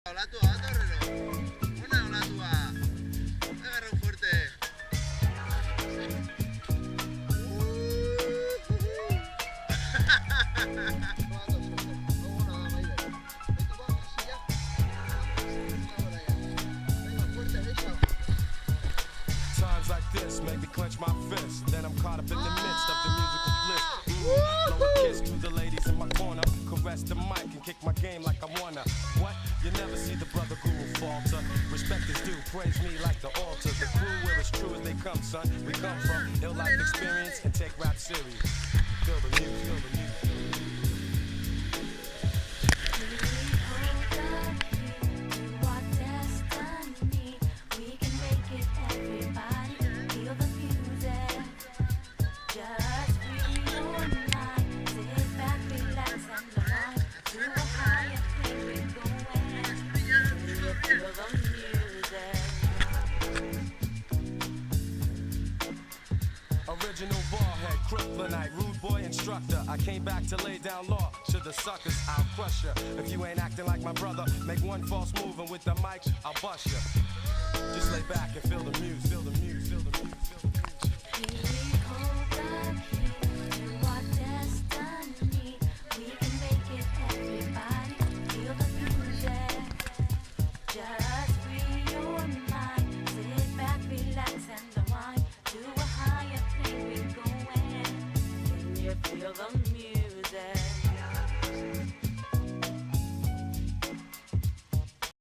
La tua, Torrero. Una o la tua. Agarra un fuerte. Times like this make me clench my fist. Then I'm caught up in the midst of the musical bliss. Blow a kiss to the ladies in my corner. Caress the mic and kick my game like I wanna. What? You never see the brother guru falter. Respect is due, praise me like the altar. The crew where as true as they come, son. We come from ill life experience and take rap serious. Feel the music, feel the music. Original ballhead, kryptonite, rude boy instructor. I came back to lay down law to the suckers. I'll crush ya. If you ain't acting like my brother, make one false move and with the mic, I'll bust ya. Just lay back and feel the music, feel the music, feel the music, feel the music.